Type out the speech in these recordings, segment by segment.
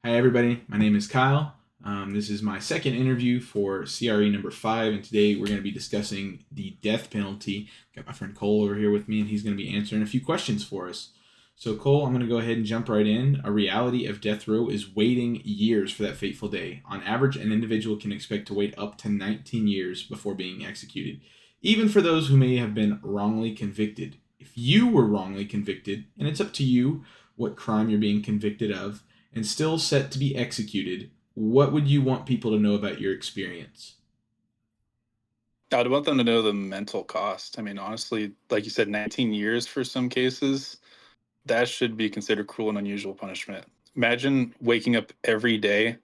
Hi, everybody. My name is Kyle. This is my second interview for CRE number 5, and today we're going to be discussing the death penalty. Got my friend Cole over here with me, and he's going to be answering a few questions for us. So, Cole, I'm going to go ahead and jump right in. A reality of death row is waiting years for that fateful day. On average, an individual can expect to wait up to 19 years before being executed, even for those who may have been wrongly convicted. If you were wrongly convicted, and it's up to you what crime you're being convicted of, and still set to be executed, what would you want people to know about your experience? I'd want them to know the mental cost. I mean, honestly, like you said, 19 years for some cases, that should be considered cruel and unusual punishment. Imagine waking up every day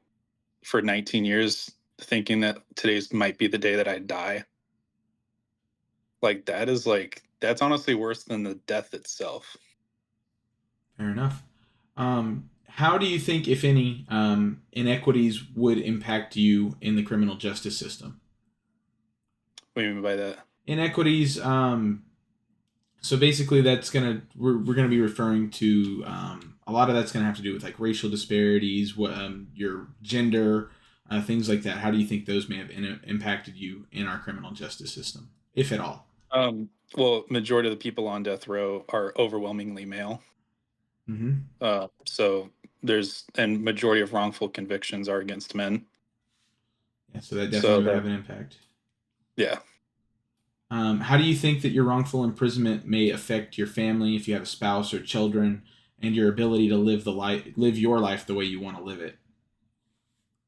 for 19 years thinking that today's might be the day that I die. That's honestly worse than the death itself. Fair enough. How do you think, if any, inequities would impact you in the criminal justice system? What do you mean by that? Inequities. So basically, we're gonna be referring to a lot of that's gonna have to do with like racial disparities, your gender, things like that. How do you think those may have impacted you in our criminal justice system, if at all? Well, majority of the people on death row are overwhelmingly male. Mm-hmm. So and majority of wrongful convictions are against men. Yeah, so that So definitely would that have an impact. yeah. How do you think that your wrongful imprisonment may affect your family if you have a spouse or children, and your ability to live your life the way you want to live it?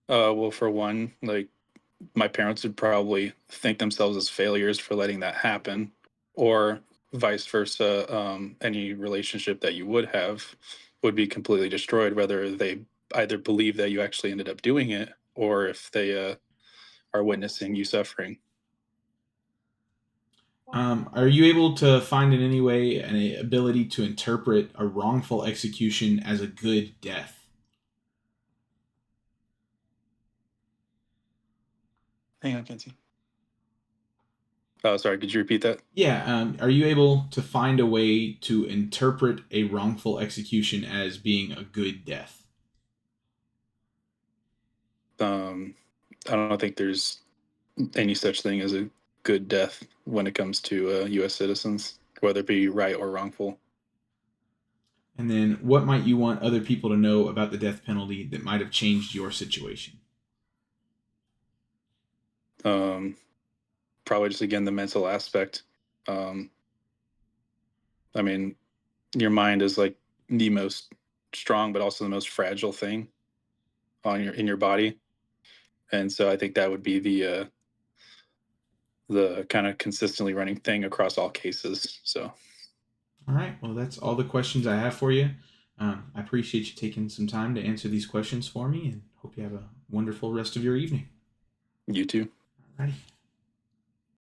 Well, for one, like my parents would probably think themselves as failures for letting that happen, or vice versa. Any relationship that you would have would be completely destroyed, whether they either believe that you actually ended up doing it or if they are witnessing you suffering. Are you able to find in any way an ability to interpret a wrongful execution as a good death? Hang on, Kenzie. Oh, sorry. Could you repeat that? Yeah. Are you able to find a way to interpret a wrongful execution as being a good death? Um, I don't think there's any such thing as a good death when it comes to U.S. citizens, whether it be right or wrongful. And then, what might you want other people to know about the death penalty that might have changed your situation? Um, Probably just again the mental aspect. Um, I mean, your mind is like the most strong, but also the most fragile thing on your in your body, and so I think that would be the kind of consistently running thing across all cases. So All right. Well, that's all the questions I have for you. I appreciate you taking some time to answer these questions for me and hope you have a wonderful rest of your evening. you too. All righty.